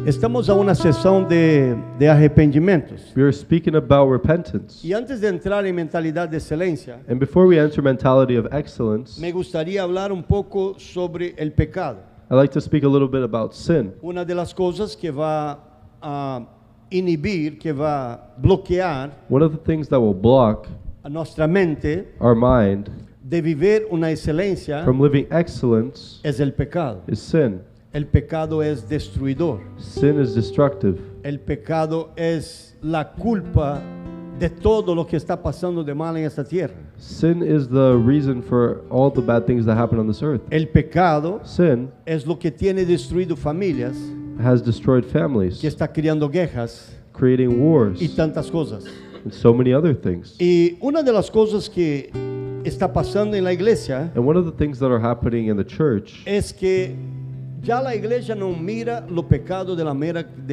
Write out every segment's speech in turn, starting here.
Estamos a una sesión de arrepentimientos. We are speaking about repentance. Y antes de entrar en mentalidad de excelencia, And before we enter mentality of excellence, me gustaría hablar un poco sobre el pecado. I'd like to speak a little bit about sin. Una de las cosas que va a inhibir, que va a bloquear One of the things that will block a nuestra mente our mind de vivir una excelencia from living excellence es el pecado. is sin. El pecado es destruidor. Sin is destructive. El pecado es la culpa de todo lo que está pasando de mal en esta tierra. Sin is the reason for all the bad things that happen on this earth. El pecado Sin es lo que tiene destruido familias, has destroyed que families, está creando guerras creating wars, y tantas cosas. and so many other things. Y una de las cosas que está pasando en la iglesia And one of the things that are happening in the church es que ya la iglesia no mira lo pecado de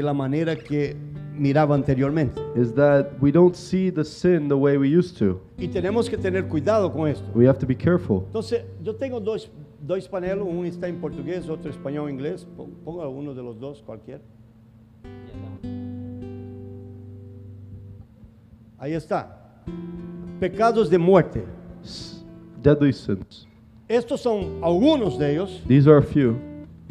la manera que miraba anteriormente. is that we don't see the sin the way we used to. Y tenemos que tener cuidado con esto. We have to be careful. Entonces, yo tengo dos paneles, uno está en portugués, otro español inglés. Ponga uno de los dos, cualquier. Ahí está. Pecados de muerte. Deadly sins. Estos son algunos de ellos. These are a few.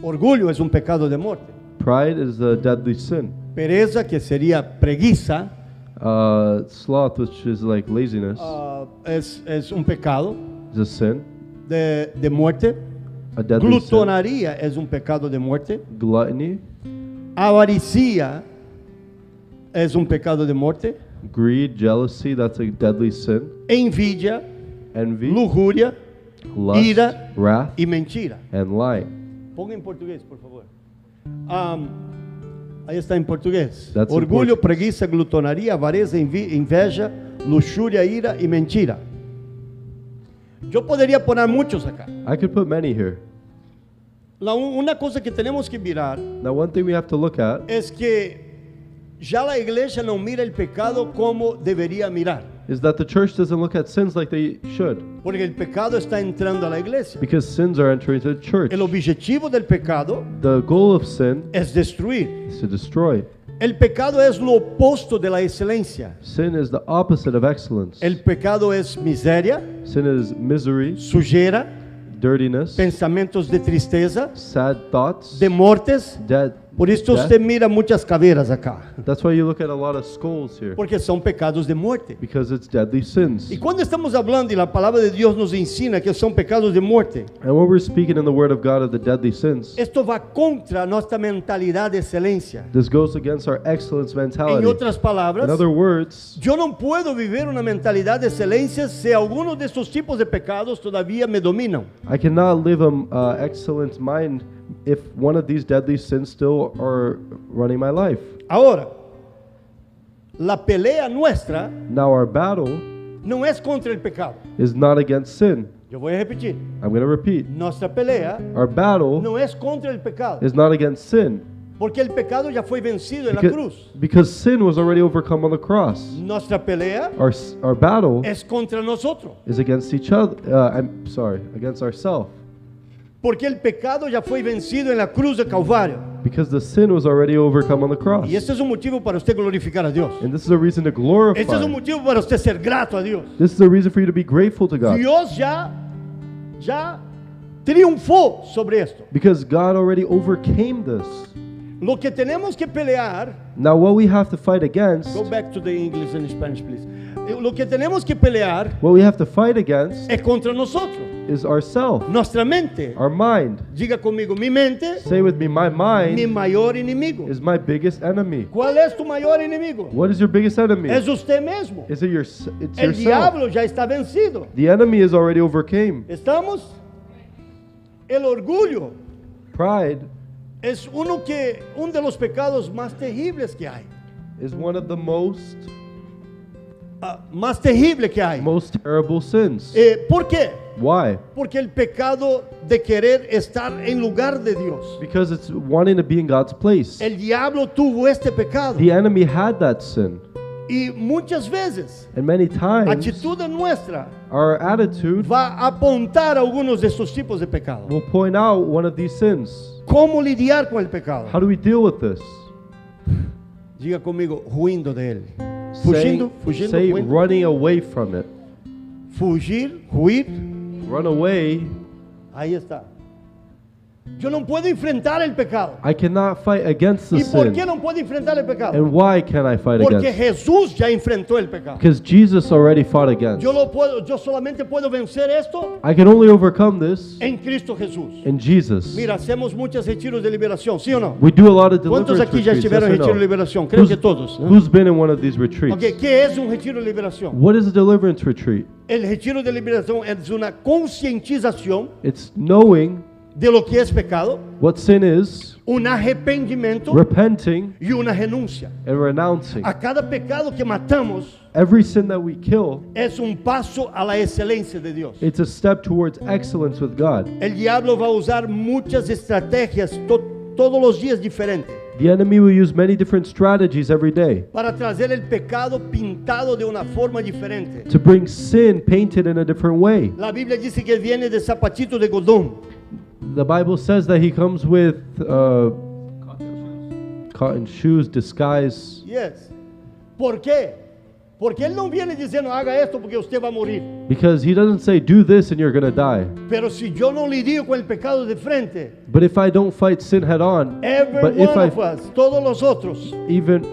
Orgullo es un pecado de muerte. Pride is a deadly sin. Pereza, que sería preguiça, Sloth, which is like laziness, es un pecado is a sin. de muerte. A deadly sin. Glutonaria es un pecado de muerte. Gluttony, Avaricia es un pecado de muerte. greed, jealousy, that's a deadly sin. Envidia, Envy, lujuria lust, ira wrath, y mentira. and lying. Ponga en portugués, por favor. Ahí está en portugués. That's in Orgulho, Portuguese. preguiça, glutonaria, avareza, inveja, luxúria, ira y mentira. Yo podría poner muchos acá. I could put many here. Una cosa que tenemos que mirar Now, one thing we have to look at es que ya la iglesia no mira el pecado como debería mirar. is that the church doesn't look at sins like they should, Porque el pecado está entrando a la iglesia. because sins are entering the church. El objetivo del pecado The goal of sin es destruir. is to destroy. El pecado es lo opuesto de la excelencia. Sin is the opposite of excellence. El pecado es miseria, Sin is misery, sujeira, dirtiness, pensamientos de tristeza, sad thoughts, de mortes. death. Por isso usted mira muchas caveiras acá, That's why you look at a lot of skulls here, porque são pecados de muerte. because it's deadly sins. E quando estamos falando e a palavra de Deus nos ensina que são pecados de morte, And when we're speaking in the Word of God of the deadly sins, esto va contra a nossa mentalidade de excelência. this goes against our excellence Em mentality. outras palavras, In other words, eu não puedo viver uma mentalidade de excelência se alguns desses tipos de pecados todavia me dominam. I cannot live an excellent mind if one of these deadly sins still are running my life. Agora, a pelea nuestra Now our battle não é contra o pecado. is not against sin. Eu vou repetir. I'm going to repeat. Nossa pelea Our battle não é contra o pecado, is not against sin, porque o pecado já foi vencido na because, cruz. because sin was already overcome on the cross. Nossa pelea Our battle é contra nós outros, is against each other. Against ourselves. porque o pecado já foi vencido na cruz de Calvário. Because the sin was already overcome on the cross. E este é um motivo para você glorificar a Deus. And this is a reason to glorify. Este é um motivo para você ser grato a Deus. This is a reason for you to be grateful to God. Deus já triunfou sobre esto. Because God already overcame this. Lo que tenemos que pelear, Now what we have to fight against, go back to the English and Spanish, please. Lo que tenemos que pelear what we have to fight against é contra nosotros, is ourself, nossa mente. our mind. Diga comigo, mi mente, Say with me, my mi mind maior inimigo. is my biggest enemy. Qual é tu maior inimigo? What is your biggest enemy? É você mesmo. Is it it's El yourself? diablo já está vencido. The enemy is already overcame. ¿Estamos? El orgullo Pride es uno de los pecados más terribles que hay. is one of the most Más terrible que hay. terrible sins. ¿Por qué? Why? Porque el pecado de querer estar en lugar de Dios. Because it's wanting to be in God's place. El diablo tuvo este pecado. The enemy had that sin. Y muchas veces, And many la times, actitud nuestra our attitude va a apuntar a algunos de estos tipos de pecado. will point out one of these sins. ¿Cómo lidiar con el pecado? How do we deal with this? Diga conmigo, huyendo de él. Fugindo, fugindo, Say huyendo. running away from it. Fugir, huir. Run away. Ahí está. Yo no puedo enfrentar el pecado. I cannot fight against the ¿Y por qué sin. no puedo enfrentar el pecado? And why can I fight Porque against it? Jesús ya enfrentó el pecado. Because Jesus already fought against. Yo solamente puedo vencer esto I can only overcome this en Cristo Jesús. in Jesus. Mira, hacemos muchos retiros de liberación, ¿sí o no? We do a lot of ¿Cuántos deliverance aquí ya retreats, estuvieron en yes or retiro de no? liberación? Creo que Who's, todos. ¿no? who's been in one of these retreats? Ok, ¿qué es un retiro de liberación? What is a deliverance retreat? El retiro de liberación es una concientización It's knowing de lo que es pecado, what sin is, un arrepentimiento repenting, y una renuncia. and renouncing. A cada pecado que matamos Every sin that we kill, es un paso a la excelencia de Dios. it's a step towards excellence with God. El diablo va a usar muchas estrategias todos los días diferentes The enemy will use many different strategies every day para trazer el pecado pintado de una forma diferente. to bring sin painted in a different way. La Biblia dice que viene de zapatito de algodón. The Bible says that he comes with cotton shoes, disguise. Yes. ¿Por qué? Porque él no viene diciendo haga esto porque usted va a morir. Because he doesn't say, do this and you're going to die. Pero si yo no lidio con el pecado de frente, But if I don't fight sin head on, every but if one of I us, todos los otros, even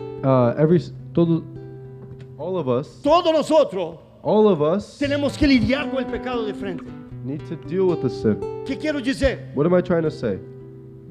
all of us todos nosotros tenemos tenemos que lidiar con el pecado de frente. need to deal with the sin. ¿Qué quiero decir? What am I trying to say?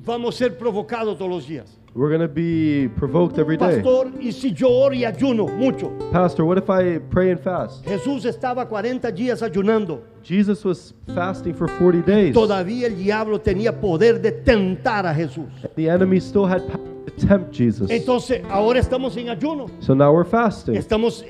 Vamos a ser provocados todos los días. We're going to be provoked every day. Pastor, y si yo oro y ayuno mucho. Pastor, what if I pray and fast? Jesús estaba 40 días ayunando. Jesus was fasting for 40 days. Todavía el diablo tenía poder de tentar a Jesús. The enemy still had power to tempt Jesus. Entonces, ahora estamos en ayuno. So now we're fasting. Estamos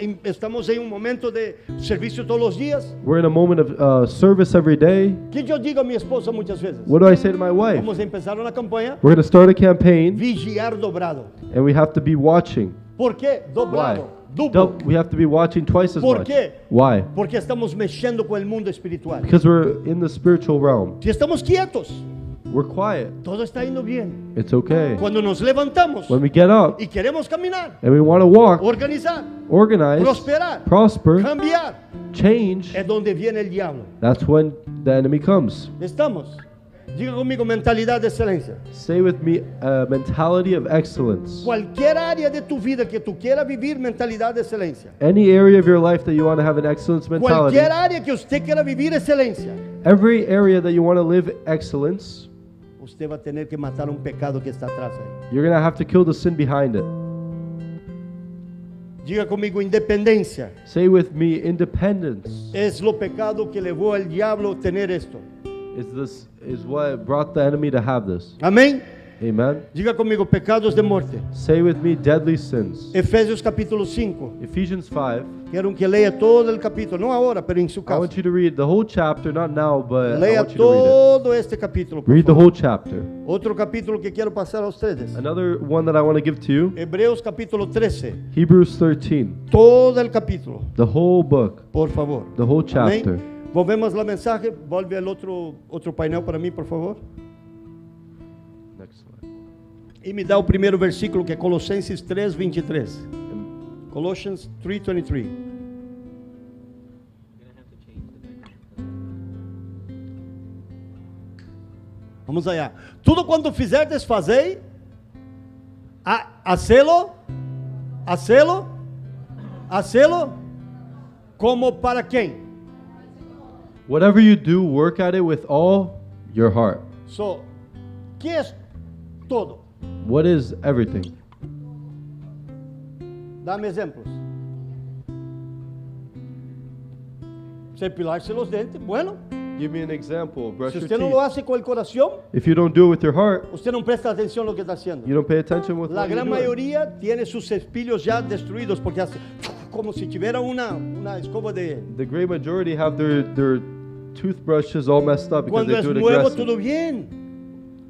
en un momento de servicio todos los días. We're in a moment of service every day. Que yo digo a mi esposa muchas veces. What do I say to my wife? Vamos a empezar una campaña. We're going to start a campaign Vigiar dobrado. and we have to be watching. ¿Por qué? Why? Dobrado. Duplo. We have to be watching twice as ¿Por much. qué? Why? Porque estamos mexendo con el mundo espiritual. Because we're in the spiritual realm. Si estamos quietos, We're quiet. todo está yendo bien. It's okay. Cuando nos levantamos When we get up y queremos caminar, and we want to walk, organizar, organize, prosperar, prosper, cambiar, change, es donde viene el diablo. that's when the enemy comes. Estamos. Diga conmigo, mentalidad de excelencia. Say with me, a mentality of excellence. Cualquier área de tu vida que tú quieras vivir, mentalidad de excelencia. Any area of your life that you want to have an excellence mentality, Cualquier área que usted quiera vivir excelencia, every area that you want to live excellence, usted va a tener que matar un pecado que está atrás ahí. you're going to have to kill the sin behind it. Diga conmigo, independencia. Say with me, independence Es lo pecado que llevó al diablo a tener esto. is what brought the enemy to have this. Amén. Amen. Diga conmigo, pecados de muerte. Say with me, deadly sins. Efesios capítulo 5. Ephesians 5. Quiero que lea todo el capítulo, no ahora, pero en su I casa. want you to read the whole chapter, not now, but I Lea want you to read it. todo este capítulo. por Read the favor. whole chapter. Otro capítulo que quiero pasar a ustedes. Another one that I want to give to you, Hebreos capítulo 13. Hebrews 13. Todo el capítulo, The whole book, por favor. the whole chapter. Amén. Volvemos la mensaje. Vuelve al otro painel para mí, por favor. Next slide. E me dá o primeiro versículo, que é Colossenses 3, 23. Colossians 3:23. Vamos allá. Tudo quanto fizerdes, fazei. Hacelo como para quem? Whatever you do, work at it with all your heart. So, que é todo? What is everything? Dá-me exemplos. Cepilar-se los dentes. Bueno, Give me an example. Brush se your usted não lo teeth. hace com o coração, If you don't do it with your heart, usted não presta atenção no que está haciendo. you don't pay attention with La what you're gran doing. mayoría tiene sus cepillos ya destruidos porque hace como si tuviera una escoba de... The great majority have their toothbrushes all messed up because Cuando they es do it nuevo, aggressive. todo bien.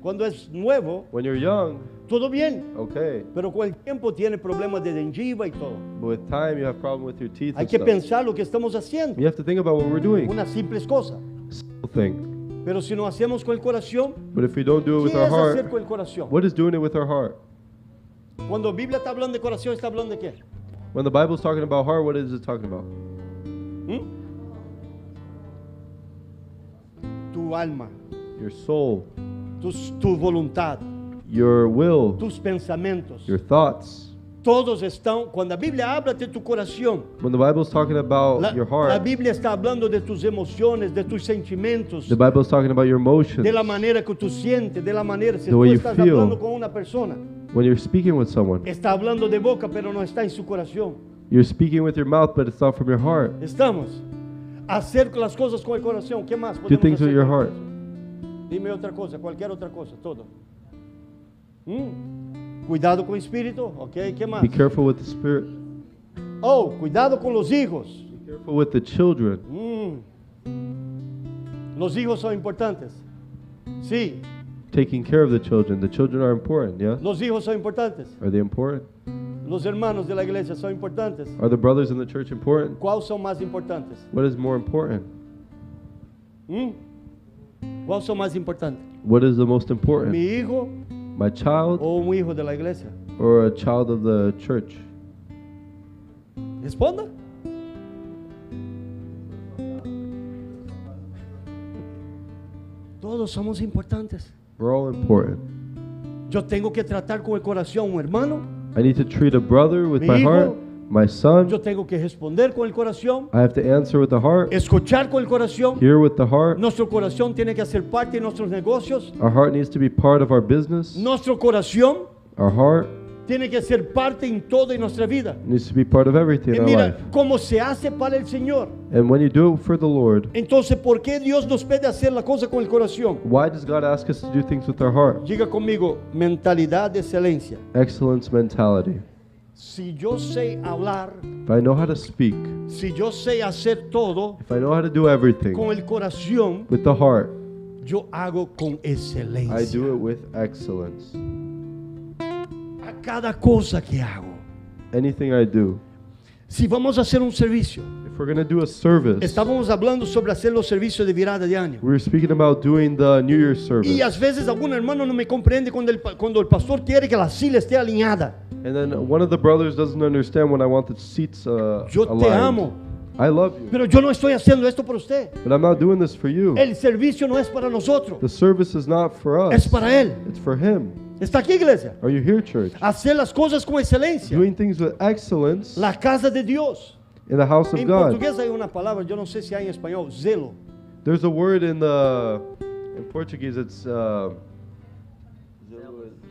Cuando es nuevo, When you're young, todo bien. Okay. Pero con el tiempo tiene problemas de gengiva y todo. But with time, you have problem with your teeth Hay and que stuff. pensar lo que estamos haciendo. You have to think about what we're doing. Unas simples cosas. Simple thing. Pero si no hacemos con el corazón, But if we don't do it with ¿qué our es hacer heart, con el corazón? what is doing it with our heart? Cuando la Biblia está hablando de corazón, ¿está hablando de qué? When the Bible's talking about heart, what is it talking about? ¿Mm? Tu alma, Your soul, tu voluntad, your will, tus pensamientos. your thoughts. Todos están, cuando la Biblia habla de tu corazón, When the Bible's talking about your la heart, Biblia está hablando de tus emociones, de tus sentimientos, the Bible's talking about your emotions. de la manera que tú sientes, de la manera, si The tú way you estás feel. hablando con una persona, When you're speaking with someone, está hablando de boca, pero no está en su corazón. you're speaking with your mouth, but it's not from your heart. Estamos. Hacer las cosas con el corazón. ¿Qué más Do podemos things hacer with your con el heart. corazón? Dime otra cosa, cualquier otra cosa, todo. Cuidado con el espíritu, ¿ok? ¿Qué más? Be careful with the spirit. Oh, cuidado con los hijos. Be careful with the children. Los hijos son importantes. Sí, Taking care of the children. The children are important, yeah? los hijos son importantes. Are they important? Los hermanos de la iglesia son importantes. Are the brothers in the church important? ¿Cuáles son más importantes? What is more important? ¿Cuáles son más importantes? What is the most important? ¿Mi hijo My child o un hijo de la iglesia? or a child of the church? Responda. Todos somos importantes. We're all important. Yo tengo que tratar con el corazón un hermano. I need to treat a brother with Mi my hijo. heart, my son. Yo tengo que responder con el corazón. I have to answer with the heart, Escuchar con el corazón. hear with the heart. Nuestro corazón tiene que ser parte de nuestros negocios. Our heart needs to be part of our business. Nuestro corazón Our heart tiene que ser parte en toda nuestra vida. needs to be part of everything Y in our mira life. cómo se hace para el Señor. And when you do it for the Lord, Entonces, ¿por qué Dios nos pide hacer la cosa con el corazón? why does God ask us to do things with our heart? Diga conmigo, mentalidad de excelencia. Excellence mentality. Si yo sé hablar, If I know how to speak, si yo sé hacer todo if I know how to do everything con el corazón, with the heart, yo hago con I excelencia. do it with excellence. A cada cosa que hago. Anything I do. Si vamos a hacer un servicio, If we're going to do a service, estábamos hablando sobre hacer los servicios de virada de año. we're speaking about doing the New Year's service. Y a veces algún hermano no me comprende cuando el pastor quiere que la silla esté alineada. And then one of the brothers doesn't understand when I want the seats Yo te aligned. amo, I love you, pero yo no estoy haciendo esto por usted. but I'm not doing this for you. El servicio no es para nosotros, The service is not for us. es para Él. It's for Him. ¿Está aquí, iglesia? Are you here, church? Hacer las cosas con excelencia. Doing things with excellence La casa de Dios. in the house of En God. portugués hay una palabra, yo no sé si hay en español, zelo. There's a word in Portuguese. It's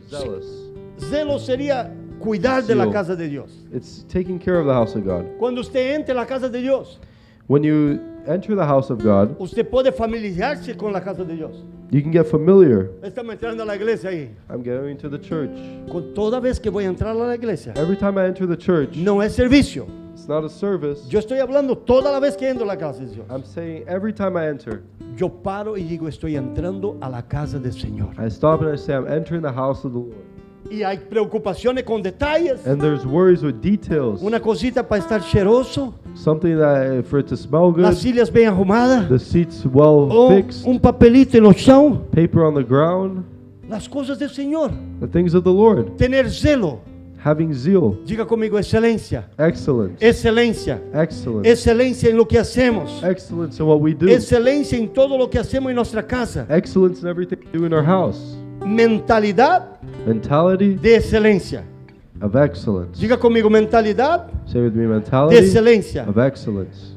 zealous. Zelo sería cuidar de la Zeal. casa de Dios. It's taking care of the house of God. Cuando usted entre a la casa de Dios, When you enter the house of God, usted puede familiarizarse con la casa de Dios. you can get familiar. Estamos entrando a la iglesia ahí. I'm going to the church. Con toda vez que voy a entrar a la iglesia, Every time I enter the church, no es servicio. it's not a service. Yo estoy hablando toda la vez que entro a la casa de Dios. I'm saying every time I enter, Yo paro y digo, estoy entrando a la casa del Señor. I stop and I say, I'm entering the house of the Lord. Y hay preocupaciones con detalles. And there's worries with details. Una cosita para estar cheiroso. Something that for it to smell good. Las sillas bien arrumadas. The seats well O fixed. un papelito en el chão. Paper on the ground. Las cosas del Señor. The things of the Lord. Tener zelo. Having zeal. Diga conmigo, excelencia. Excellence. Excelencia. Excellence. Excelencia en lo que hacemos. Excellence in what we do. Excelencia en todo lo que hacemos en nuestra casa. Excellence in everything we do in our house. Mentalidad Mentality de excelencia. of excellence. Diga conmigo, mentalidad Say with me, de mentality excelencia. of excellence.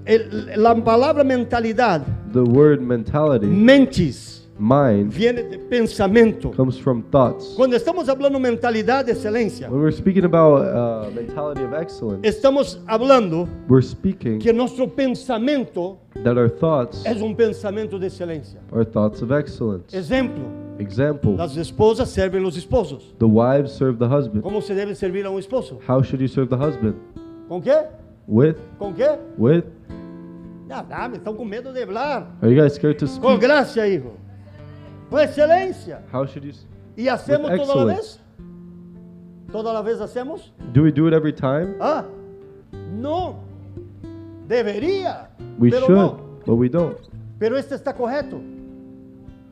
La palabra mentalidad, The word mentality, mentes, mind, viene de pensamiento. comes from thoughts. Cuando estamos hablando mentalidad de excelencia, When we're speaking about mentality of excellence, estamos hablando we're speaking que nuestro pensamiento that our thoughts es un pensamiento de excelencia. are thoughts of excellence. Ejemplo, Example, las esposas serven los esposos. the wives serve the husband. ¿Cómo se debe servir a un esposo? How should you serve the husband? ¿Con qué? With? ¿Con qué? With? Ah, me estão com medo de hablar. Are you guys scared to Com speak? graça, hijo. Com excelência. How should you? E hacemos With toda a excellence. vez? ¿Toda la vez hacemos? Do we do it every time? Ah, no. Debería. We pero should, no. but we don't. Pero este está correcto.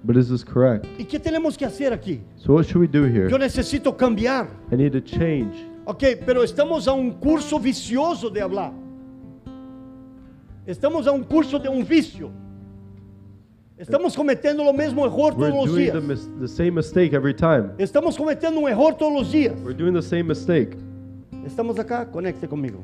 But is this correct? ¿Y qué tenemos que hacer aquí? So what should we do here? Yo necesito cambiar. I need to change. Ok, pero estamos a un curso vicioso de hablar. Estamos a un curso de un vicio. Estamos cometendo o mesmo error We're todos os doing dias. the same mistake every time. Estamos cometendo um erro todos os dias. We're doing the same mistake. Estamos acá, conecte comigo.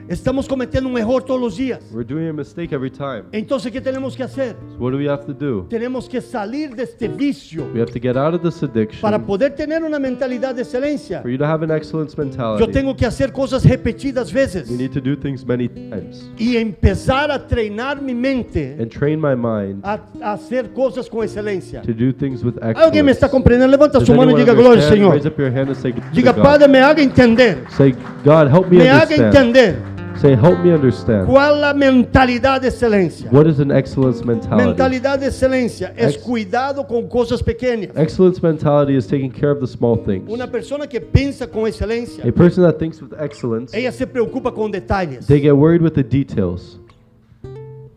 Estamos cometendo um erro todos os dias. We're doing a mistake every time. Então, o que temos que fazer? So what do we have to do? Temos que sair deste vício We have to get out of this addiction. para poder ter uma mentalidade de excelência. For you to have an excellence Eu mentality, tenho que fazer coisas repetidas vezes we need to do things many times e empezar a treinar minha mente and train my mind a fazer coisas com excelência. to do things with Alguém me excellence. está compreendendo? Levanta Does sua mão e anyone diga glória ao understand? Senhor. Raise up your hand and say, Diga, "God." Padre, me haga entender. Say, God, help me Me haga understand. entender Say, help me understand. qual a mentalidade de excelência. What is an excellence mentality? Mentalidade de excelência é Ex- cuidado com coisas pequenas. Excellence mentality is taking care of the small things. Uma pessoa que pensa com excelência, A person that thinks with excellence, ela se preocupa com detalhes. they get worried with the details.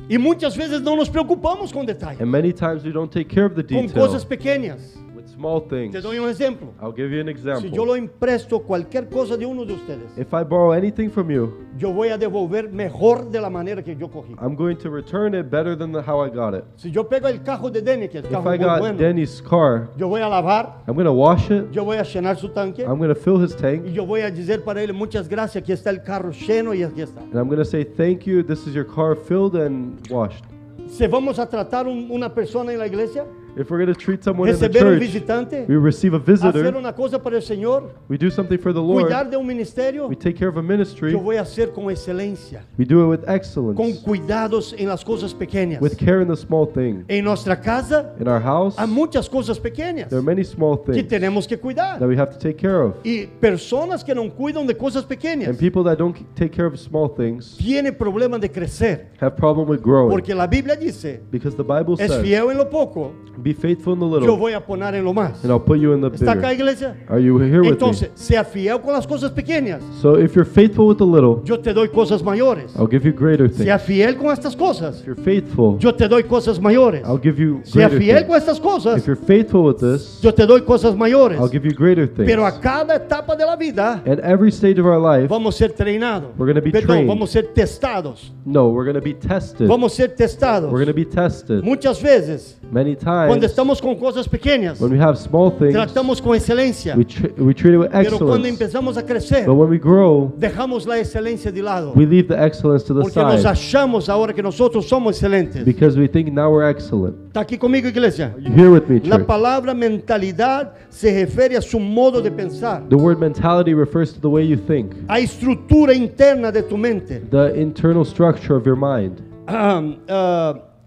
E muitas vezes não nos preocupamos com detalhes, And many times we don't take care of the com details coisas pequenas. with small things. Te dou um exemplo. I'll give you an Se example. eu lo empresto qualquer coisa de um de ustedes, If I borrow anything from you, eu vou a devolver melhor de la maneira que eu corri. I'm going to return it better than how I got it. Se eu pego o carro de Denny, que é o If carro I muito got bueno, Danny's car, eu vou a lavar, I'm going to wash it, eu vou a llenar su tanque I'm going to fill his tank, e eu vou a dizer para ele muitas graças, aqui está o carro cheio e aqui está. and I'm going to say, thank you, this is your car filled and washed. Se vamos a tratar uma pessoa na igreja, If we're going to treat someone in the receber church, visitante, we receive a fazer visitor, uma coisa para o Senhor, we do something for the Lord, cuidar de ministério, we take care of a ministry, eu vou a ser com excelência, we do it with com excellence, cuidados em las coisas pequenas. with care in the small thing. Em nossa casa, In our house, há muitas coisas pequenas there are many small que things temos que cuidar. that we have to take care of. E pessoas que não cuidam de coisas pequenas And people that don't take care of small things tienen problema de crescer, have problem with growing. porque a Bíblia diz: Because the Bible "És says, fiel em lo pouco, be faithful in the eu little, vou a poner em lo mais." and I'll put you in the Está cá, bigger. igreja? Are you here with Então, me? seja fiel com as coisas pequenas. So if you're faithful with the little, Eu te dou coisas maiores. I'll give you greater Seja things. fiel com estas coisas. If you're faithful, Eu te dou coisas maiores. I'll give you Seja greater fiel com things. estas coisas. If you're faithful with this, Eu te dou coisas maiores. I'll give you greater things. Pero a cada etapa da vida, At every stage of our life, vamos ser treinados. We're gonna be Perdão, trained. vamos ser testados. no, we're going to be tested. Vamos ser testados. We're going to be tested. Muitas vezes, Many quando times, estamos com coisas pequenas, when we have small things, tratamos com excelência. we treat it with Pero quando excellence. empezamos a crescer, But when we grow, dejamos a excelência de lado. we leave the excellence to the Porque nos side achamos agora que nós somos excelentes. because we think now we're excellent. Está aqui comigo, igreja? Are you here with me, La church? palavra mentalidade se refere a su modo de pensar, The word mentality refers to the way you think, a estrutura interna de tu mente. the internal structure of your mind.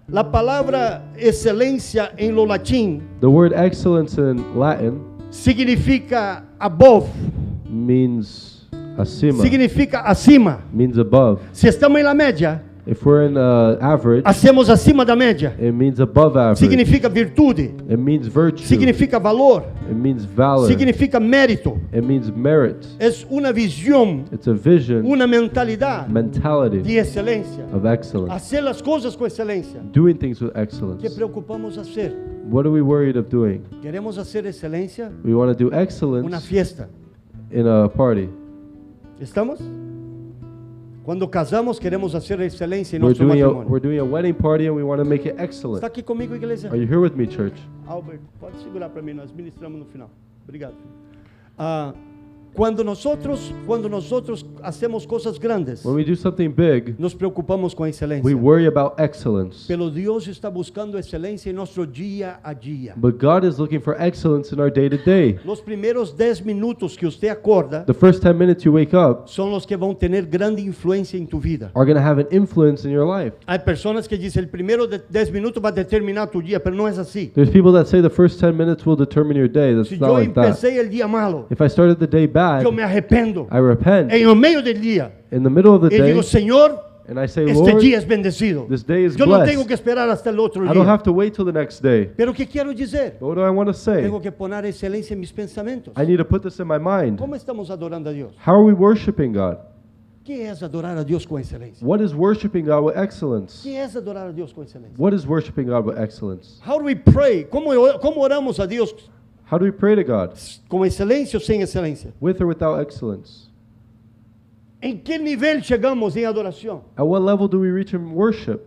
La palavra excelência em lo latim The word excellence in Latin significa above, means acima, significa acima. means above. Se estamos na média, If we're in average, hacemos acima da média. it means above average. Significa virtude, It means virtue. significa valor, It means valor. significa mérito. It means merit. É uma visão, It's a vision, uma mentalidade mentality de excelência. of excellence. Fazer as coisas com excelência. Doing things with Que excellence. preocupamos a ser? What are we worried of doing? Queremos fazer excelência We want to do uma excellence fiesta. in a party. Estamos? Quando casamos, queremos fazer excelência em We're nosso matrimônio. we're doing a wedding party and we want to make it Está excellent. aqui comigo, igreja? Are you here with me, church? Albert, pode segurar para mim, nós ministramos no final. Obrigado. Quando nós hacemos coisas grandes, When we do something big, nos preocupamos com a excelência. we worry about excellence. Pelo Deus está buscando excelência em nosso dia a dia. But God is looking for excellence in our day to day. Nos primeiros 10 minutos que você acorda, The first 10 minutes you wake up são os que vão ter grande influência em tu vida. are going to have an influence in your life. Há pessoas que dizem, o primeiro 10 minutos vai determinar tu dia, mas não é assim. There's people that say the first 10 minutes will determine your day. That's Se not eu like that. empecei o dia malo, If I started the day bad, eu me arrependo. I repent Em o meio do dia, in the middle of the eu day digo, Senhor, and I say, este Lord, día es bendecido. this day is Yo no blessed. tengo que esperar hasta el otro I don't día. have to wait till the next day. Pero ¿qué quiero decir? What do I want to say? Tengo que poner excelencia en mis pensamientos. I need to put this in my mind. ¿Cómo estamos adorando a Dios? How are we worshiping God? ¿Qué es adorar a Dios con excelencia? What is worshiping God with excellence? ¿Qué es adorar a Dios con excelencia? What is worshiping God with excellence? How do we pray? ¿Cómo oramos a Dios How do we pray to God? con excelencia o sin excelencia? With or without excellence? ¿En qué nivel llegamos en adoración? At what level do we reach in worship?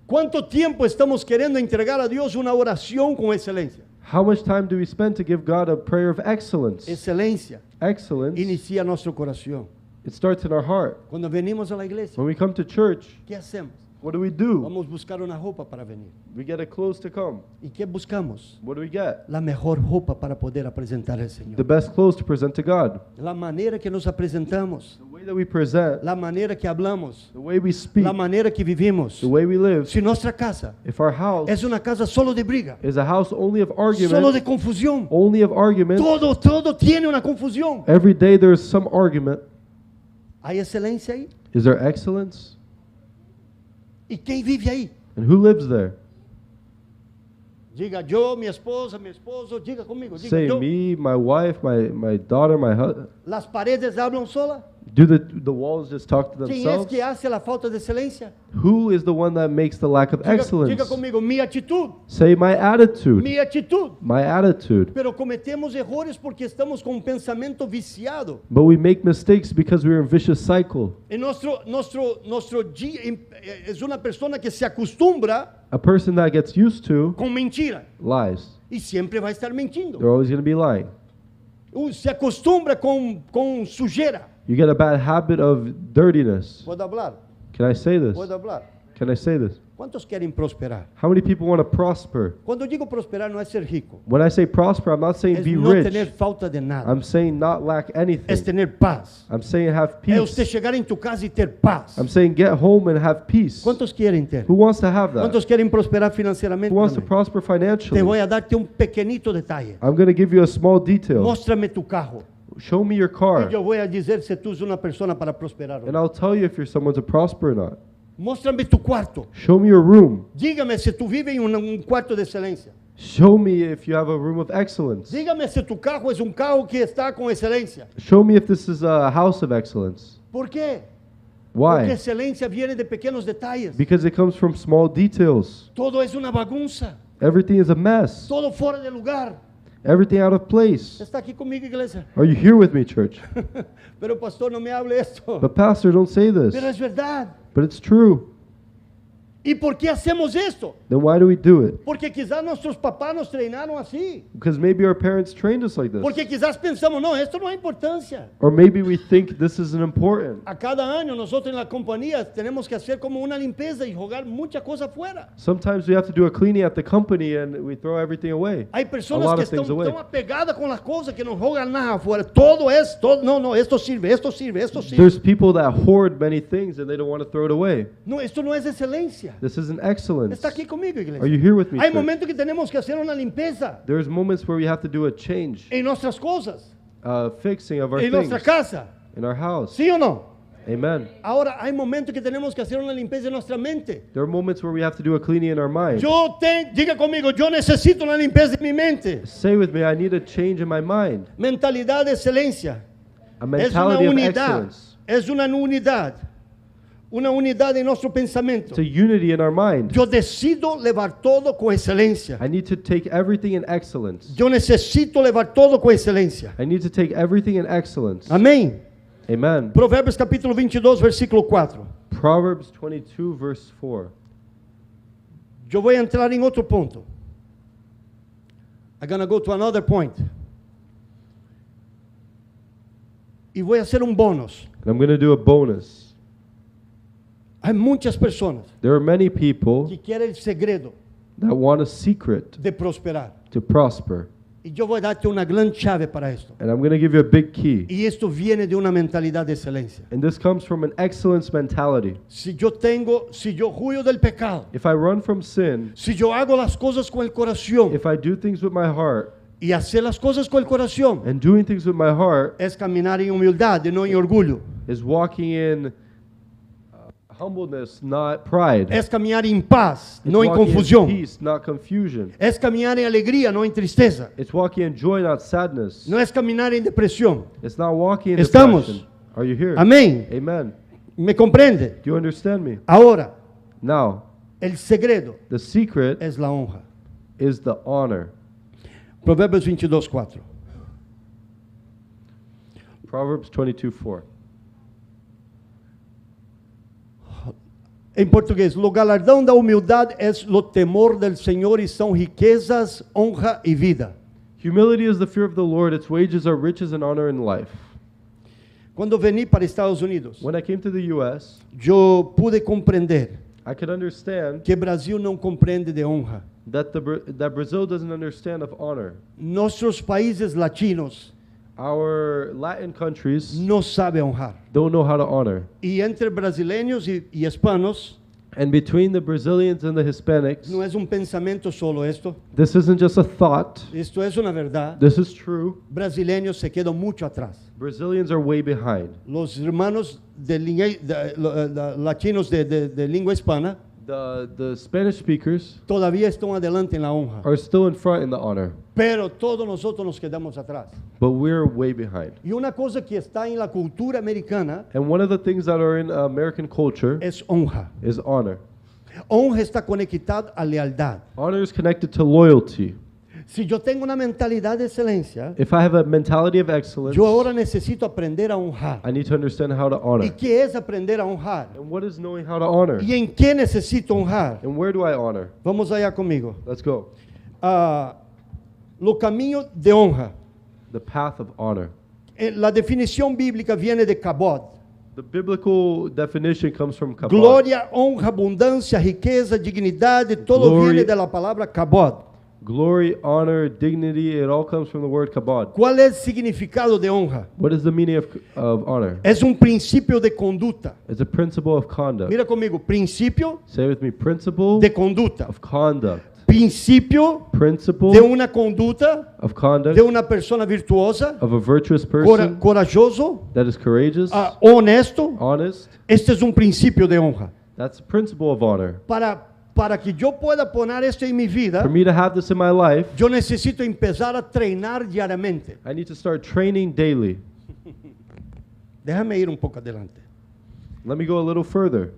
¿Cuánto tiempo estamos queriendo entregar a Dios una oración con excelencia? How much time do we spend to give God a prayer of excellence? Excelencia Excellence, inicia nuestro corazón. it starts in our heart. Cuando venimos a la iglesia, When we come to church, ¿qué hacemos? what do we do? Vamos a buscar una ropa para venir. We get a clothes to come. ¿Y qué buscamos? What do we get? La mejor ropa para poder presentar al The Señor. best clothes to present to God. La manera que nos apresentamos, The way that we present, la manera que hablamos, the way we speak, la manera que vivimos. the way we live. Si nuestra casa If our house es una casa solo de briga, is a house only of solo de argument, confusión, only of argument, todo tiene una confusión. every day there is some argument. ¿Hay excelencia ahí? Is there excellence? ¿Y quién vive ahí? And who lives there? Diga yo, mi esposa, mi esposo, diga conmigo. Diga Say yo. me, my wife, my daughter, my husband. Las paredes hablan sola. Do the walls just talk to ¿Quién es themselves? que hace la falta de excelencia? Who is the one that makes the lack of Diga excellence? conmigo, mi actitud, Say my attitude. mi actitud. My attitude. Pero cometemos errores porque estamos com um pensamento viciado. But we make mistakes because we're in a vicious cycle. E nosso dia é uma pessoa que se acostumbra A person that gets used to com mentira lies. e sempre vai estar mentindo. They're always going to be lying. Se acostumbra com sujeira. You get a bad habit of dirtiness. Pode falar? Can I say this? Pode falar? Can I say this? Quantos querem prosperar? How many people want to prosper? Quando eu digo prosperar, não é ser rico. When I say prosper, I'm not saying É be não ter rich. falta de nada. I'm saying not lack É anything. ter paz. I'm saying have É você peace. chegar em tu casa e ter paz. I'm saying get home and have peace. Quantos querem ter? Who wants to have that? Quantos querem prosperar financeiramente? Who wants to também? prosper Te financially? vou dar-te pequenito detalhe. I'm going to give you a small detail. Mostra-me tu carro. Show me your E car, eu vou dizer se tu és uma pessoa para prosperar. ou and não. I'll tell you if you're someone to prosper or not. Mostra-me tu quarto. Show me your room. Diga-me se tu vive em quarto de excelência. Show me if you have a room of excellence. Diga-me se tu carro é carro que está com excelência. Show me if this is a house of excellence. Por quê? Porque Why? excelência vem de pequenos detalhes. Because it comes from small details. Todo é uma bagunça. Everything is a mess. Todo fora de lugar. Everything out of place. Você está aqui comigo, igreja? Are you here with me, church? Pero pastor, não me hable esto. But pastor, don't say this. Pero é verdade. But it's true. E por que hacemos isto? Then why do we do it? Porque quizás nossos papás nos treinaram assim. Because maybe our parents trained us like this. Porque quizás pensamos, não, isto não é importância. Or maybe we think this isn't important. A cada ano, nosotros en la compañía tenemos que hacer como una limpieza y jugar mucha cosa afuera. Sometimes we have to do a cleaning at the company and we throw everything away. Hay A personas lot que of things estão away. tão apegadas com as coisas que não jogam nada afuera. Todo, não, esto sirve, esto sirve, esto sirve. There's people that hoard many things and they don't want to throw it away. Não, esto não é excelência. This isn't excellence. Está aqui comigo, Are you igreja. here with me, Hay church? momentos que temos que hacer una limpieza There's moments where we have to do a change, em nossas coisas, fixing of our em things nossa casa. in our house. ¿Sí o no? Amen. Ahora, hay momentos que tenemos que hacer una limpieza en nuestra mente. There are moments where we have to do a cleaning in our mind. Diga conmigo, yo necesito una limpieza en mi mente. Say with me, I need a change in my mind. Mentalidad de excelencia. A Es una mentality of unidad. excellence. Es una unidad. Una unidad en nuestro pensamiento. It's a unity in our mind. Yo decido levar todo con excelencia. I need to take everything in excellence. Yo necesito levar todo con excelencia. I need to take everything in excellence. Amém. Amen. Provérbios capítulo 22, versículo 4. Proverbs 22, verse 4. Eu vou entrar em outro ponto. I'm going to go to another point. E vou fazer bônus. And I'm going to do a bonus. Há muitas pessoas There are many people que querem o segredo that want a secret de prosperar. to prosper. E eu vou dar-te uma grande chave para isto. And I'm going to give you a big key. E isto viene de uma mentalidade de excelência. And this comes from an excellence mentality. Se eu huyo del pecado, If I run from sin, se eu hago as coisas com o coração, if I do things with my heart, e hacer as coisas com o coração, and doing things with my heart é caminhar em humildade, não em orgulho. is walking in humbleness, not pride. Es caminar en paz, It's no en walking confusión. in peace, not confusion. Es caminar en alegría, no en tristeza. It's walking in joy, not sadness. No es caminar en depresión. It's not walking in Estamos. depression. Are you here? Amén. Amen. ¿Me comprende? Do you understand me? Ahora, Now, el secreto the secret es la honra. is the honor. Proverbios 22:4. Proverbs 22:4. Em português, o galardão da humildade é o temor del Senhor e são riquezas, honra e vida. Humility is the fear of the Lord. Its wages are riches and honor in life. Quando vim para Estados Unidos, When I came to the U.S., eu pude compreender I could understand que Brasil não compreende de honra. that that Brazil doesn't understand of honor. Nossos países latinos Our Latin countries não sabem honrar. don't know how to honor. E entre brasileiros e hispanos, And between the Brazilians and the Hispanics, não é pensamento solo esto. this isn't just a thought. Isto é uma verdade. This is true. Brasileiros se quedam muito atrás. Brazilians are way behind. Los hermanos latinos de língua hispana The Spanish speakers todavía estão adelante en la honra. are still in front in the honor, Pero todos nosotros nos quedamos atrás. but we're way behind. Y una cosa que está en la cultura americana And one of the things that are in American culture es honra. is honor. Honra está conectada a lealdad. Honor is connected to loyalty. Si yo tengo una mentalidad de excelencia, If I have a mentality of excellence, yo ahora necesito aprender a honrar. I need to understand how to ¿Y honor. qué es aprender a honrar? And what is knowing how to honor? ¿Y en qué necesito honrar? And where do I honor? Vamos allá conmigo. Let's go. Lo camino de honra. The path of honor. La definición bíblica viene de kabod. The biblical definition comes from kabod. Glória, honra, abundância, riqueza, dignidade, todo Glory. viene de la palabra kabod. Glory, honor, dignity, it all comes from the word kabod. ¿Cuál es el significado de honra? What is the meaning of honor? Es un principio de conducta. It's a principle of conduct. Mira conmigo, principio Say with me, principle de conduta. of conduct. Principio Principle de una conduta of conduct de una persona virtuosa, of a virtuous person corajoso, that is courageous, honesto. honest. Este es un principio de honra. That's a principle of honor. Para que yo pueda poner esto en mi vida, For me to have this in my life, yo necesito empezar a treinar diariamente. I need to start training daily. Déjame ir un poco adelante. Let me go a little further.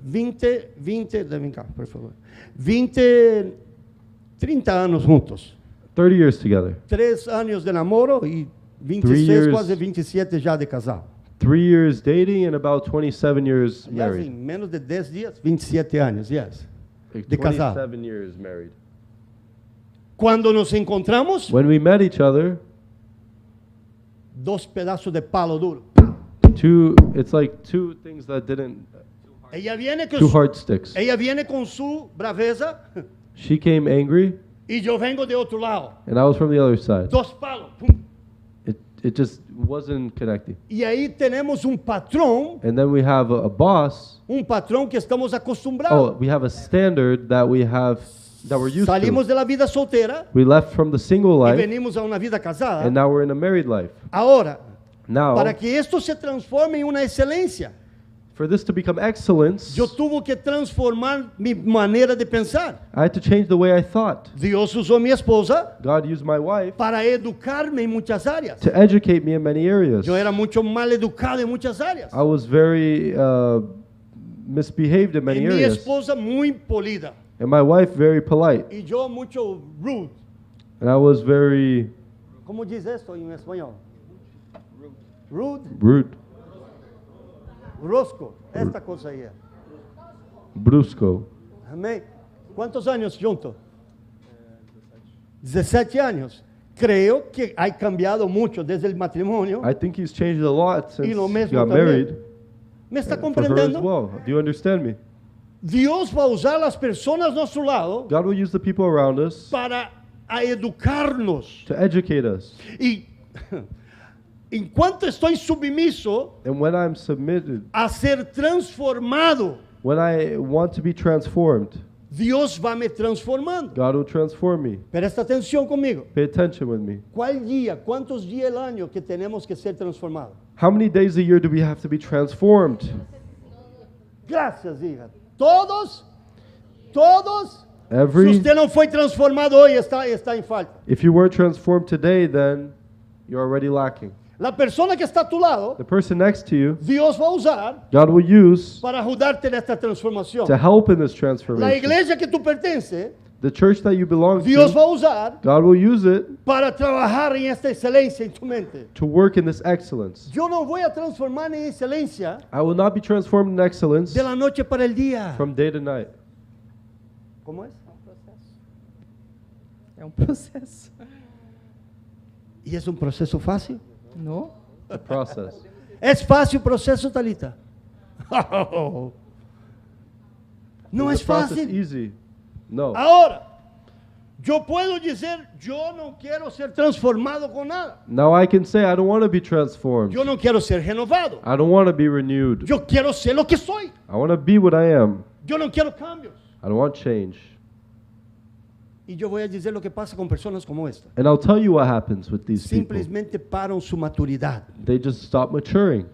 30 anos juntos. 30 years together. 3 años de namoro y 26, years. quase 27 já de casado. 3 years dating and about 27 years Ya married. en menos de 10 días, 27 años, yes. Like de casado. 27 years married. Cuando nos encontramos, When we met each other, 2 pedazos de palo duro. it's like two things that didn't, Ella viene con two su, hard sticks. ella viene con su braveza She came angry, y yo vengo de otro lado. and I was from the other side. 2 palos. Pum. It just wasn't connecting. Y ahí tenemos un patrón, And then we have a boss. un patrón que estamos Oh, acostumbrados. we have a standard that we're used Salimos to. de la vida soltera We left from the single y life, venimos a una vida casada. and now we're in a married life. Ahora, Now, para que esto se transforme en una excelencia, for this to become excellence, yo tuve que transformar mi manera de pensar. I had to change the way I thought. Dios usó a mi esposa God used my wife para educarme en muchas áreas. to educate me in many areas. Yo era mucho mal educado en muchas áreas. I was very misbehaved in Y many mi areas. esposa muy polida. And my wife very polite. Y yo mucho rude. And I was very ¿Cómo dice esto en español? Rude. rude, Rosco. Esta cosa ahí. brusco. Amén. ¿Cuántos años juntos? 17 años. Creo que ha cambiado mucho desde el matrimonio. I think he's changed a lot since Y lo he mismo got también. married. ¿Me está For her as comprendiendo? well. Do you understand me? Dios va a usar las personas a nuestro lado God will use the people around us para a educarnos. to educate us. Y en cuanto estoy sumiso And when I'm submitted, a ser transformado, when I want to be transformed, Dios va me transformando. God will transform me. Presta atención conmigo. Pay attention with me. ¿Cuál día, cuántos días al año que tenemos que ser transformados? How many days a year do we have to be transformed? Gracias, hija. Todos. Si Every, usted no fue transformado hoy, está en falta. if you weren't transformed today, then you're already lacking. La persona que está a tu lado, The person next to you, Dios va a usar God will use para ayudarte en esta transformación. to help in this La transformation. iglesia que tú perteneces, The church that you belong Dios to, va a usar God will use it para trabajar en esta excelencia en tu mente. to work in this excellence. Yo no voy a transformar en excelencia I will not be transformed in excellence de la noche para el día. from day to night. ¿Cómo es? É um processo. ¿Y es un proceso fácil? Não? The process. ¿Es fácil el proceso, Talita? No Is es the process fácil. easy? No. Ahora, yo puedo decir, yo no quiero ser transformado con nada. Now I can say I don't want to be transformed. Yo no quiero ser renovado. I don't want to be renewed. Yo quiero ser lo que soy. I want to be what I am. Yo no quiero cambios. I don't want change. Y yo voy a decir lo que pasa con personas como esta. And I'll tell you what happens with these people. Simplemente paran su maturidad. They just stop maturing.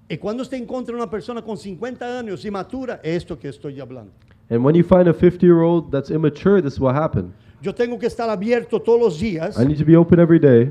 Y cuando usted encuentra una persona con 50 años inmatura, es esto que estoy hablando. And when you find a 50-year-old that's immature, this is what happened. Yo tengo que estar abierto todos los días, I need to be open every day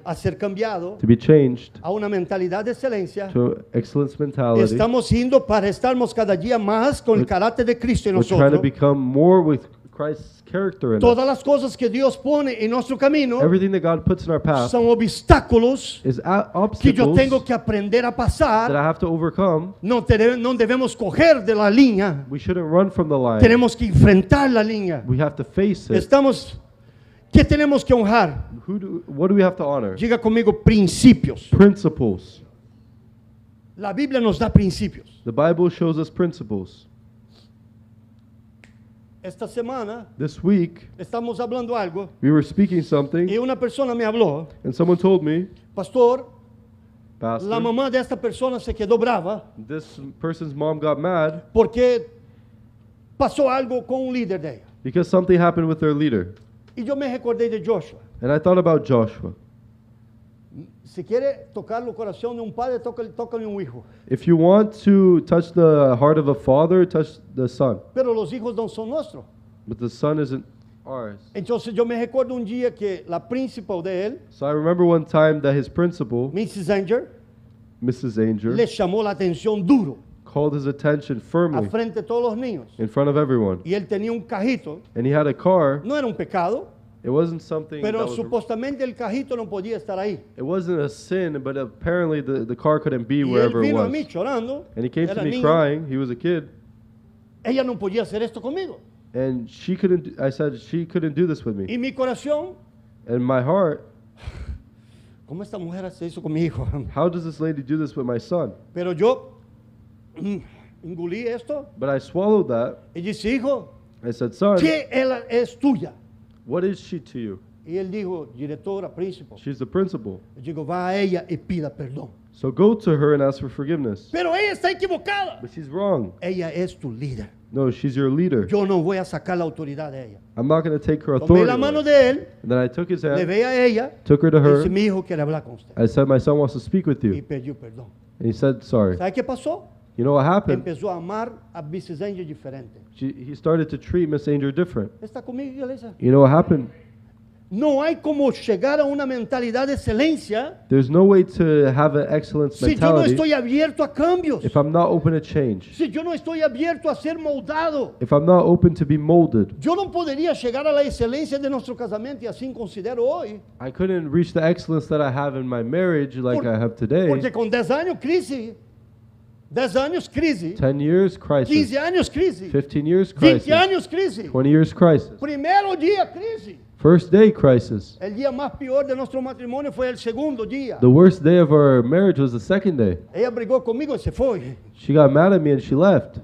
a ser cambiado to be changed a una mentalidad de excelencia. to excellence mentality. Estamos yendo para estarmos cada día más con el carácter de Cristo en We're trying to nosotros. become more with Christ's character in Todas us. las cosas que Dios pone en nuestro camino Everything that God puts in our path son obstáculos is que yo obstacles tengo que aprender a that I pasar. have to overcome. No debemos coger de la línea. We shouldn't run from the line. Tenemos que enfrentar la línea. We have to face it. ¿Qué tenemos que honrar? What do we have to honor? Diga conmigo, principios. Principles. La Biblia nos da principios. The Bible shows us principles. Esta semana This week, estamos hablando algo we were speaking something, y una persona me habló, and someone told me, pastor, Pastor, la mamá de esta persona se quedó brava this person's mom got mad porque pasó algo con un líder de ella. because something happened with their leader. Y yo me recordé de Joshua. And I thought about Joshua. Si quiere tocar el corazón de un padre, tócale un hijo. If you want to touch the heart of a father, touch the son. Pero los hijos no son nuestros. But the son isn't ours. Entonces yo me recuerdo un día que la principal de él, So I remember one time that his principal, Mrs. Anger, Mrs. Anger, le llamó la atención duro called his attention a firmly frente de todos los niños. in front of everyone. Y él tenía un cajito, And he had a car. no era un pecado, It wasn't something that pero was, supuestamente el cajito no podía estar ahí. it wasn't a sin, but apparently the car couldn't be Y él wherever it vino a was. mí llorando. And he came to Era me niño. crying. He was a kid. Ella no podía hacer esto conmigo. And she couldn't, I said, she couldn't do this with me. Y mi corazón, And my heart, ¿cómo esta mujer hace eso con mi hijo? how does this lady do this with my son? Pero yo engulí esto But I swallowed that. y dije, hijo, I said, son, ¿qué ella es tuya? what is she to you? Y él dijo, directora, príncipe. She's the principal. Yo digo, va a ella y pida perdón. So go to her and ask for forgiveness. Pero ella está equivocada. But she's wrong. Ella es tu líder. No, she's your leader. Yo no voy a sacar la autoridad de ella. I'm not going to take her Tomé authority la mano away. de él, And then I took his le hand, veía a ella, took her to y her. dice, mi hijo quiere hablar con usted. I said, my son wants to speak with Y you. pidió perdón. And he said, sorry. ¿Sabe qué pasó? You know what happened? Empezó a amar a Mrs. Angel diferente. He started to treat Miss Angel different. ¿Está conmigo, iglesia? You know what happened? No hay como llegar a una mentalidad de excelencia There's no way to have an excellence si yo no mentality estoy abierto a cambios. if I'm not open to change. Si yo no estoy abierto a ser moldado. If I'm not open to be molded. Yo no podría llegar a la excelencia de nuestro casamiento y así considero hoy. I couldn't reach the excellence that I have in my marriage like I have today. Porque con 10 años crisis, 10 años crisis, 10 years crisis. 15 años crisis, 15 years 20 crisis. años crisis, 20 years crisis. primero día crisis. First day crisis. El día más peor de nuestro matrimonio fue el segundo día. The worst day of our marriage was the second day. Ella brigó conmigo y se fue. She got mad at me and she left.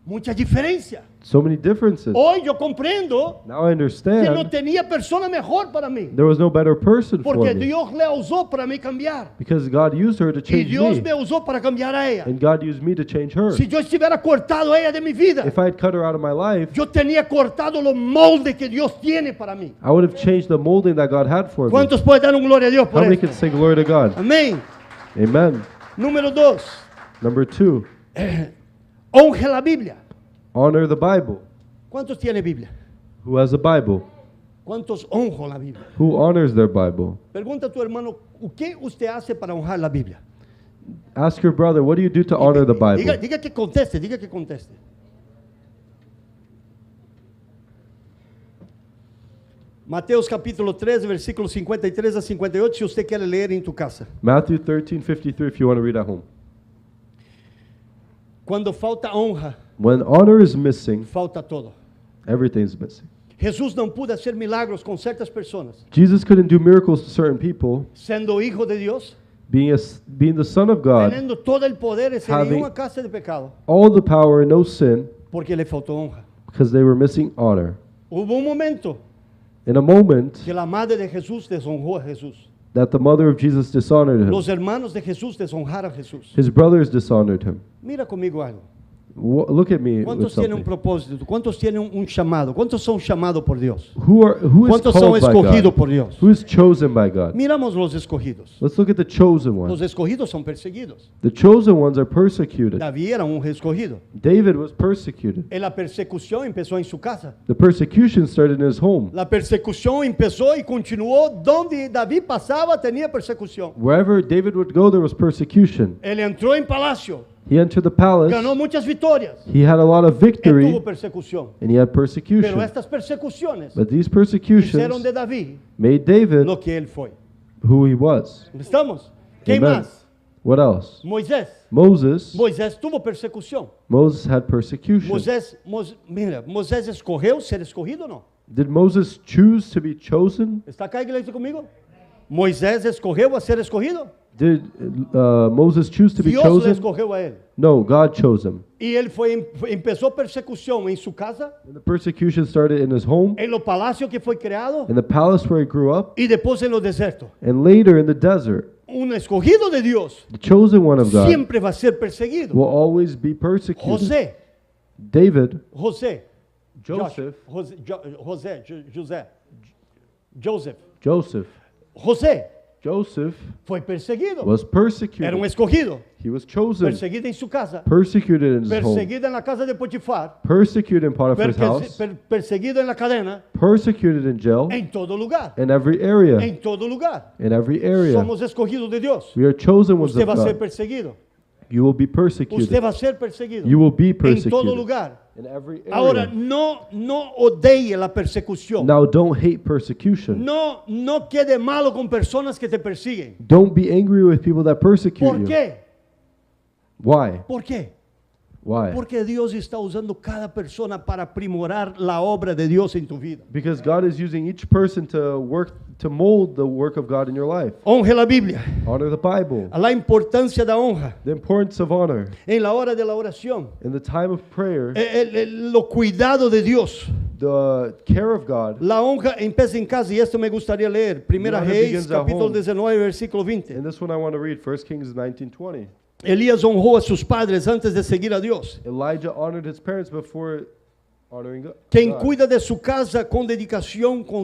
Mucha diferencia. So many differences. Hoy yo comprendo Now I que no understand tenía persona mejor para mí. there was no better person for Porque me. Dios le usó para mí cambiar. Because God used her to Y change Dios me. me usó para cambiar a ella. And God used me to change her. Si yo estuviera cortado a ella de mi vida, If I had cut her out of my life, yo tenía cortado los moldes que Dios tiene para mí. I would have changed the molding that God had for me. ¿Cuántos pueden dar un gloria a Dios How por many esto? can say glory to God? Amén. Amen. Número 2. Number 2, Honre la Biblia. Honor the Bible. ¿Cuántos tiene Biblia? Who has a Bible? ¿Cuántos honran la Biblia? Who honors their Bible? Pregunta a tu hermano, ¿qué usted hace para honrar la Biblia? Ask your brother, what do you do to honor the Bible? Diga que conteste, diga que conteste. Mateus capítulo 13, versículos 53 a 58, si usted quiere leer en tu casa. Matthew 13:53 if you want to read at home. Cuando falta honra, When honor is missing, falta todo. everything's missing. Jesús não pudo hacer milagros con ciertas personas, Jesus couldn't do miracles to certain people, siendo hijo de Dios, being the Son of God, teniendo todo el poder y sin having- ninguna clase de pecado, all the power and no sin, porque le faltó honra. because they were missing honor. Hubo un momento In a moment que la madre de Jesús deshonró a Jesús. that the mother of Jesus dishonored him, Los hermanos de Jesús deshonraron a Jesús. his brothers dishonored him. Mira conmigo algo. Look at me with ¿Cuántos tienen un something. propósito? ¿Cuántos tienen un llamado? ¿Cuántos son llamados por Dios? Who is ¿Cuántos son called by escogidos God? por Dios? Who is chosen by God? Miramos los escogidos. Let's look at the chosen Los ones. escogidos son perseguidos. The chosen ones are persecuted. David era un escogido. David was persecuted. La persecución empezó en su casa. The persecution started in his home. La persecución empezó y continuó. Donde David pasaba tenía persecución. Wherever David would go, there was persecution. Él entró en palacio, He entered the palace. ganó muchas victorias. He had a lot of Él victory, tuvo persecución. and he had Pero persecution. estas persecuciones But these hicieron persecutions de David made David lo que él fue. who he was. ¿Estamos? ¿Quién Amen. más? What else? Moisés. Moses. Moisés tuvo persecución. Moses had persecution. Mira, Moisés escogió ser escogido o no? Did Moses choose to be chosen? ¿Está acá, iglesia, conmigo? Moisés escogió a ser escogido. Did Moses choose to be Dios le chosen? escogió a él. No, God chose him. Y él empezó persecución en su casa, And the persecution started in his home, en los palacios que fue creado in the palace where he grew up, y después en los desiertos. and later in the desert. Un escogido de Dios The chosen one of God siempre va a ser perseguido. will always be persecuted. José, David, José, Joseph, Joseph, José Joseph fue perseguido. was Era un persecuted. escogido. He was chosen, Perseguido en su casa, persecuted in his home, perseguido en la casa de Potifar, persecuted in Potiphar's house, perseguido en la cadena, persecuted in jail, en todo lugar, in every area, en todo lugar. in every area. Somos escogidos de Dios. We are chosen ones Usted of va a ser God. perseguido. You will be Usted persecuted. va a ser perseguido. You will be En todo persecuted lugar. in every Ahora, area. no odie la persecución. Now, don't hate persecution. No quede malo con personas que te persiguen. Don't be angry with people that persecute ¿Por you. qué? Why? ¿Por qué? Why? Porque Dios está usando cada persona para aprimorar la obra de Dios en tu vida. Because God is using each person to mold the work of God in your life. Honre la Biblia. Honor the Bible. La importancia da honra The importance of honor. en la hora de la oración. In the time of prayer, Lo cuidado de Dios. the care of God. La honra empieza en casa y esto me gustaría leer. Primera honor Reis, begins at capítulo home. 19, versículo 20. And this one I want to read, 1 Kings 19:20. Elías honró a sus padres antes de seguir a Dios. Elijah honored his parents before honoring God. Quien cuida de su casa con dedicación, con